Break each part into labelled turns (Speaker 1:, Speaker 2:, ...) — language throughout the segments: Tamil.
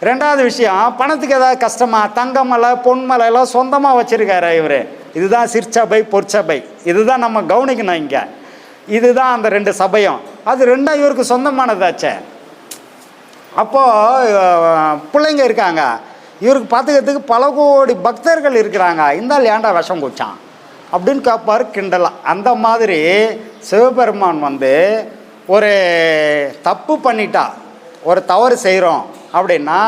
Speaker 1: ரெண்டாவது விஷயம், பணத்துக்கு ஏதாவது கஷ்டமா, தங்கமலை பொன்மலை எல்லாம் சொந்தமாக வச்சுருக்காரு இவர். இதுதான் சிற்சபை பொற்சபை, இதுதான் நம்ம கவனிக்கணும் இங்கே. இதுதான் அந்த 2 சபையும், அது ரெண்டும் இவருக்கு சொந்தமானதாச்சே. அப்போது பிள்ளைங்க இருக்காங்க, இவருக்கு பார்த்துக்கிறதுக்கு பல கோடி பக்தர்கள் இருக்கிறாங்க. இந்த ஏண்டா விஷம் குச்சான் அப்படின்னு கேட்பார் கிண்டலாம். அந்த மாதிரி சிவபெருமான் ஒரு தப்பு பண்ணிட்டா, ஒரு தவறு செய்கிறோம் அப்படின்னா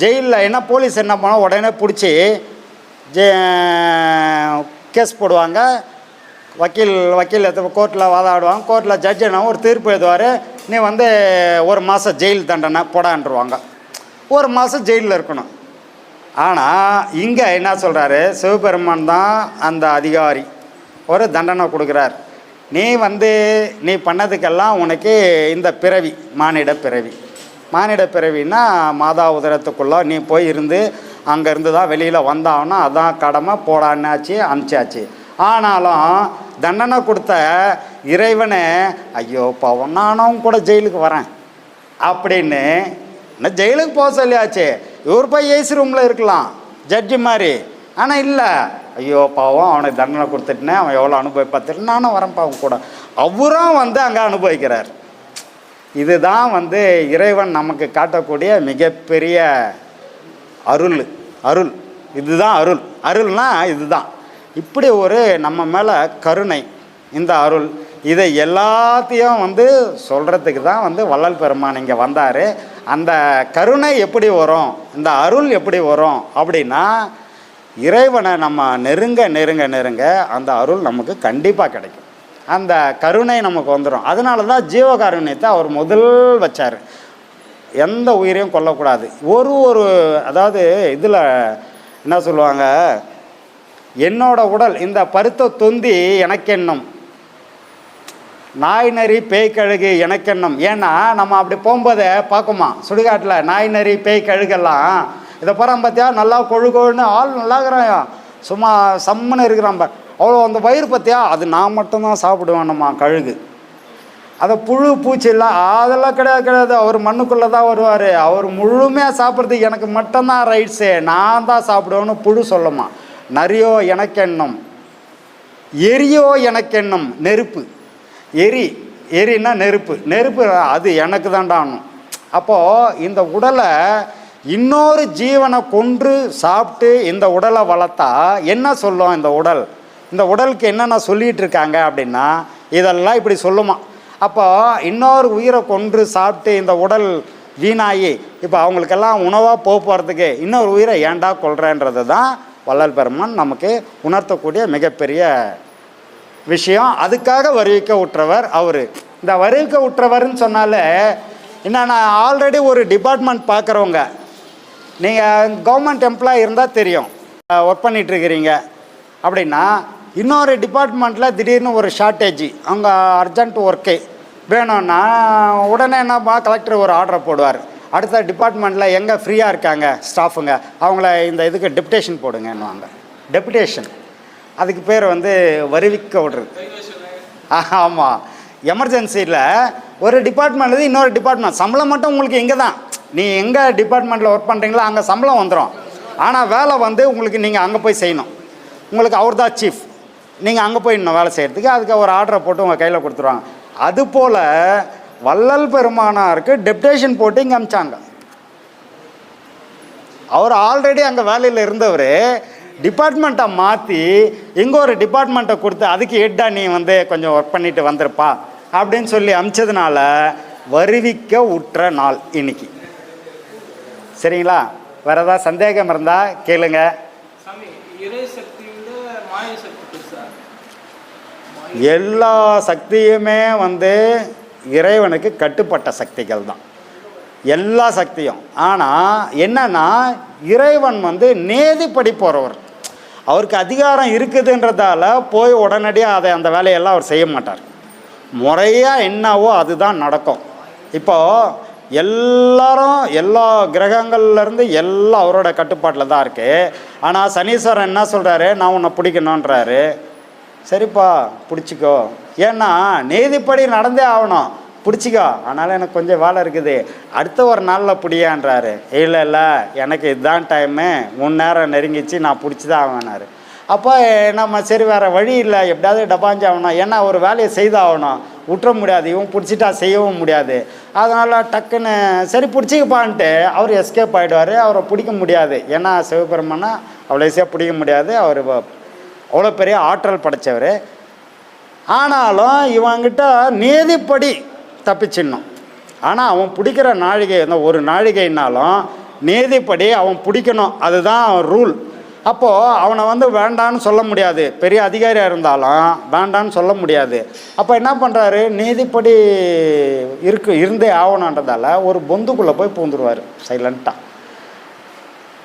Speaker 1: ஜெயிலில் என்ன போலீஸ் என்ன பண்ணோம், உடனே பிடிச்சி கேஸ் போடுவாங்க. வக்கீல் கோர்ட்டில் வாதாடுவாங்க. கோர்ட்டில் ஜட்ஜ் என்ன ஒரு தீர்ப்பு எழுதுவார், நீ 1 மாதம் ஜெயில் தண்டனை போடான்ருவாங்க, 1 மாதம் ஜெயிலில் இருக்கணும். ஆனால் இங்கே என்ன சொல்கிறாரு, சிவபெருமான் தான் அந்த அதிகாரி, ஒரு தண்டனை கொடுக்குறார். நீ பண்ணதுக்கெல்லாம் உனக்கு இந்த பிறவி, மானிட பிறவின்னா மாதா உதரத்துக்குள்ளே நீ போய் இருந்து அங்கேருந்து தான் வெளியில் வந்தான்னா அதான் கடமை, போடான்னாச்சு, அனுப்பிச்சாச்சு. ஆனாலும் தண்டனை கொடுத்த இறைவனை, ஐயோ பாவம் நானும் கூட ஜெயிலுக்கு வரேன் அப்படின்னு என்ன ஜெயிலுக்கு போக சொல்லியாச்சு. இவர் போய் ஏசி ரூமில் இருக்கலாம் ஜட்ஜி மாதிரி. ஆனால் இல்லை, ஐயோ பாவம் அவனுக்கு தண்டனை கொடுத்துட்டுனேன், அவன் எவ்வளோ அனுபவிப்பாத்துட்டு நானும் வரேன் பாவம் கூட, அவரும் அங்கே அனுபவிக்கிறார். இதுதான் இறைவன் நமக்கு காட்டக்கூடிய மிகப்பெரிய அருள். இதுதான் அருள்னா இதுதான். இப்படி ஒரு நம்ம மேலே கருணை, இந்த அருள், இதை எல்லாத்தையும் சொல்கிறதுக்கு தான் வள்ளல் பெருமான் இங்கே வந்தார். அந்த கருணை எப்படி வரும், இந்த அருள் எப்படி வரும் அப்படின்னா, இறைவனை நம்ம நெருங்க அந்த அருள் நமக்கு கண்டிப்பாக கிடைக்கும். அந்த கருணை நமக்கு வந்துடும். அதனால தான் ஜீவகாருண்யத்தை அவர் முதல் வச்சார். எந்த உயிரையும் கொல்லக்கூடாது. அதாவது இதில் என்ன சொல்லுவாங்க, என்னோட உடல் இந்த பருத்த தொந்தி எனக்கென்னும், நாய் நரி பேய் கழுகு எனக்கென்னும். ஏன்னா நம்ம அப்படி போகும்போதே பார்க்குமா சுடுகாட்டில் நாய் நரி பேய் கழுகெல்லாம், இதை போகிறான் பார்த்தியா, நல்லா கொழுன்னு ஆள் நல்லா இருக்கிறான், சும்மா சம்மன்னு இருக்கிறான், அவ்வளோ அந்த வயிறு பார்த்தியா, அது நான் மட்டும்தான் சாப்பிடுவேன்னுமா கழுகு. அதை புழு பூச்சிலாம் அதெல்லாம் கிடையாது. அவர் மண்ணுக்குள்ளே தான் வருவார். அவர் முழுமையாக சாப்பிட்றதுக்கு எனக்கு மட்டும்தான் ரைட்ஸு, நான் தான் சாப்பிடுவேன்னு புழு சொல்லுமா. நரியோ எனக்கென்னும், எரியோ எனக்கென்னும், நெருப்பு, எரின்னா நெருப்பு அது எனக்கு தாண்டானும். அப்போது இந்த உடலை இன்னொரு ஜீவனை கொன்று சாப்பிட்டு இந்த உடலை வளர்த்தா என்ன சொல்லும், இந்த உடலுக்கு என்னென்ன சொல்லிகிட்டு இருக்காங்க அப்படின்னா இதெல்லாம் இப்படி சொல்லுமா. அப்போ இன்னொரு உயிரை கொன்று சாப்பிட்டு இந்த உடல் வீணாகி இப்போ அவங்களுக்கெல்லாம் உணவாக போகிறதுக்கு இன்னொரு உயிரை ஏண்டா கொள்கிறன்றது தான் வள்ளல் பெருமான் நமக்கு உணர்த்தக்கூடிய மிகப்பெரிய விஷயம். அதுக்காக வருவிக்க உற்றவர் அவர். இந்த வருவிக்க உற்றவர்னு சொன்னாலே என்னென்னா, ஆல்ரெடி ஒரு டிபார்ட்மெண்ட் பார்க்குறவங்க, நீங்கள் கவர்மெண்ட் எம்ப்ளாயி இருந்தால் தெரியும், ஒர்க் பண்ணிகிட்ருக்கிறீங்க அப்படின்னா இன்னொரு டிபார்ட்மெண்ட்டில் திடீர்னு ஒரு ஷார்ட்டேஜ், அவங்க அர்ஜென்ட் ஒர்க்கு வேணும்னா உடனே என்னப்பா கலெக்டர் ஒரு ஆர்டரை போடுவார், அடுத்த டிபார்ட்மெண்ட்டில் எங்கே ஃப்ரீயாக இருக்காங்க ஸ்டாஃபுங்க அவங்கள இந்த இதுக்கு டெப்டேஷன் போடுங்கன்னுவாங்க. டெப்டேஷன், அதுக்கு பேர் வருவிக்க விடுறது. ஆமாம், எமர்ஜென்சியில் ஒரு டிபார்ட்மெண்ட்லேருந்து இன்னொரு டிபார்ட்மெண்ட், சம்பளம் மட்டும் உங்களுக்கு இங்கே தான், நீ எங்கே டிபார்ட்மெண்ட்டில் ஒர்க் பண்ணுறீங்களோ அங்கே சம்பளம் வந்துடும். ஆனால் வேலை உங்களுக்கு நீங்கள் அங்கே போய் செய்யணும். உங்களுக்கு அவர் தான் சீஃப், நீங்கள் அங்கே போய் இன்னும் வேலை செய்கிறதுக்கு அதுக்கு ஒரு ஆர்டரை போட்டு உங்கள் கையில் கொடுத்துருவாங்க. அதுபோல் வள்ளல் பெருமானாருக்கு டெப்டேஷன் போட்டு இங்கே அமிச்சாங்க. அவர் ஆல்ரெடி அங்கே வேலையில் இருந்தவர் டிபார்ட்மெண்ட்டை மாற்றி இங்கே ஒரு டிபார்ட்மெண்ட்டை கொடுத்து அதுக்கு ஹெட்டாக நீ கொஞ்சம் ஒர்க் பண்ணிட்டு வந்திருப்பா அப்படின்னு சொல்லி அமிச்சதுனால வருவிக்க உற்ற நாள் இன்னைக்கு. சரிங்களா? வேறு ஏதாவது சந்தேகம் இருந்தால் கேளுங்க. எல்லா சக்தியுமே இறைவனுக்கு கட்டுப்பட்ட சக்திகள் தான், எல்லா சக்தியும். ஆனால் என்னன்னா, இறைவன் நேதிப்படி போகிறவர், அவருக்கு அதிகாரம் இருக்குதுன்றதால போய் உடனடியாக அந்த வேலையெல்லாம் அவர் செய்ய மாட்டார். முறையாக என்னவோ அதுதான் நடக்கும். இப்போது எல்லாரும் எல்லா கிரகங்கள்லேருந்து எல்லாம் அவரோட கட்டுப்பாட்டில் தான் இருக்குது. ஆனால் சனீஸ்வரன் என்ன சொல்கிறாரு, நான் உன்னை பிடிக்கணுன்றாரு. சரிப்பா பிடிச்சிக்கோ, ஏன்னா நீதிப்படி நடந்தே ஆகணும். பிடிச்சிக்கோ, ஆனாலும் எனக்கு கொஞ்சம் வேலை இருக்குது, அடுத்த ஒரு நாளில் பிடியான்றாரு. இல்லை இல்லை, எனக்கு இதுதான் டைமு, 3 நேரம் நெருங்கிச்சு, நான் பிடிச்சி தான் ஆகணாரு. அப்போ நம்ம சரி வேறு வழி இல்லை, எப்படியாவது டபாஞ்சாகணும், ஏன்னா ஒரு வேலையை செய்தாகணும், விட்டுற முடியாது, இவன் பிடிச்சிட்டா செய்யவும் முடியாது. அதனால் டக்குன்னு சரி பிடிச்சிக்கப்பான்ட்டு அவர் எஸ்கேப் ஆகிடுவார். அவரை பிடிக்க முடியாது, ஏன்னா சிவபெருமானா அவ்வளோ ஈஸியாக பிடிக்க முடியாது, அவர் அவ்வளோ பெரிய ஆற்றல் படைத்தவர். ஆனாலும் இவங்கிட்ட நீதிப்படி தப்பிச்சிடணும். ஆனால் அவன் பிடிக்கிற நாழிகை ஒரு நாழிகைனாலும் நீதிப்படி அவன் பிடிக்கணும், அதுதான் ரூல். அப்போது அவனை வேண்டான்னு சொல்ல முடியாது, பெரிய அதிகாரியாக இருந்தாலும் வேண்டான்னு சொல்ல முடியாது. அப்போ என்ன பண்ணுறாரு, நீதிப்படி இருந்தே ஆகணுன்றதால ஒரு பொந்துக்குள்ளே போய் பூந்துருவார் சைலண்ட்டாக.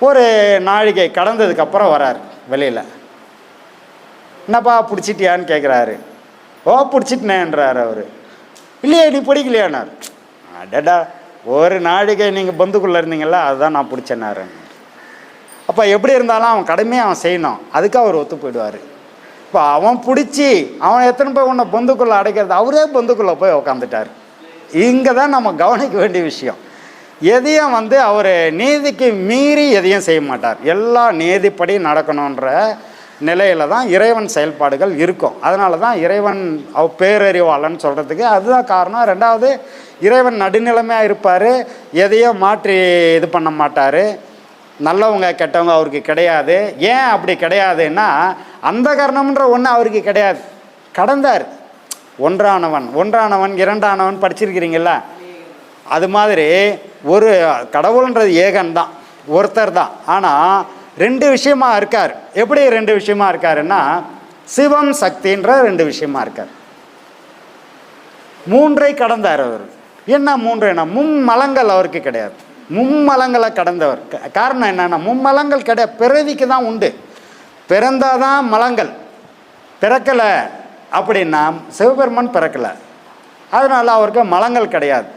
Speaker 1: ஒரு நாழிகை கடந்ததுக்கப்புறம் வரார் வெளியில். என்னப்பா பிடிச்சிட்டியான்னு கேட்குறாரு. ஓ பிடிச்சிட்டேன்றார் அவர். இல்லையே நீ பிடிக்கலையானார். அடடா, ஒரு நாழிகை நீங்கள் பந்துக்குள்ளே இருந்தீங்களா, அதுதான் நான் பிடிச்சேன்னாரு. அப்போ எப்படி இருந்தாலும் அவன் கடமையை அவன் செய்யணும், அதுக்கு அவர் ஒத்து போயிடுவார். இப்போ அவன் பிடிச்சி அவன் எத்தனை போய் உன்னை பந்துக்குள்ளே அடைக்கிறது, அவரே பந்துக்குள்ளே போய் உக்காந்துட்டார். இங்கே தான் நம்ம கவனிக்க வேண்டிய விஷயம். எதையும் அவர் நீதிக்கு மீறி எதையும் செய்ய மாட்டார், எல்லாம் நீதிப்படி நடக்கணுன்ற நிலையில் தான் இறைவன் செயல்பாடுகள் இருக்கும். அதனால தான் இறைவன் பேரறிவாளன்னு சொல்கிறதுக்கு அதுதான் காரணம். ரெண்டாவது, இறைவன் நடுநிலைமையாக இருப்பார், எதையும் மாற்றி இது பண்ண மாட்டார். நல்லவங்க கெட்டவங்க அவருக்கு கிடையாது. ஏன் அப்படி கிடையாதுன்னா, அந்த காரணம்ன்ற ஒன்று அவருக்கு கிடையாது. கடந்தார். ஒன்றானவன் இரண்டானவன் படிச்சிருக்கிறீங்கள, அது மாதிரி ஒரு கடவுள்ன்றது ஏகன் தான், ஒருத்தர் தான். ஆனால் 2 விஷயமா இருக்கார். எப்படி 2 விஷயமா இருக்காருன்னா, சிவம் சக்தின்ற 2 விஷயமா இருக்கார். 3ஐ கடந்தார் அவர். என்ன 3னா, மும்மலங்கள் அவருக்கு கிடையாது, மும்மலங்களை கடந்தவர். காரணம் என்னன்னா, மும்மலங்கள் கிடையாது, பிறவிக்கு தான் உண்டு, பிறந்தாதான் மலங்கள். பிறக்கலை அப்படின்னா சிவபெருமான் பிறக்கலை, அதனால் அவருக்கு மலங்கள் கிடையாது.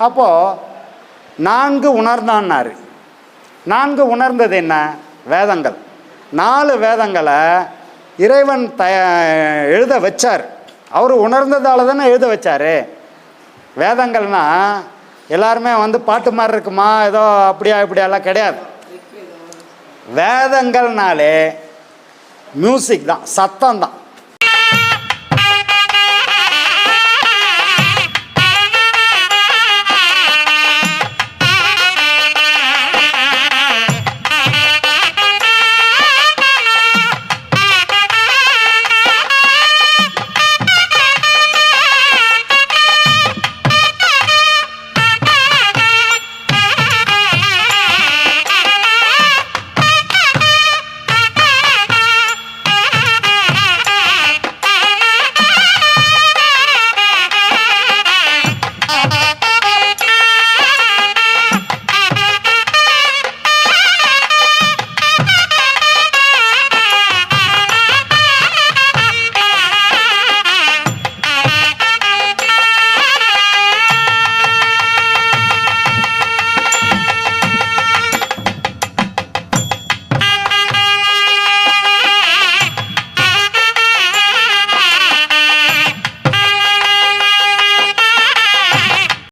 Speaker 1: அப்போது 4 உணர்ந்தான்னாரு. 4 உணர்ந்தது என்ன, வேதங்கள். 4 வேதங்களை இறைவன் எழுத வச்சார். அவர் உணர்ந்ததால தானே எழுத வச்சார். வேதங்கள்னா எல்லாருமே பாட்டு மாதிரி இருக்குமா, ஏதோ அப்படியா இப்படியெல்லாம் கிடையாது. வேதங்கள்னாலே மியூசிக் தான், சத்தம் தான்.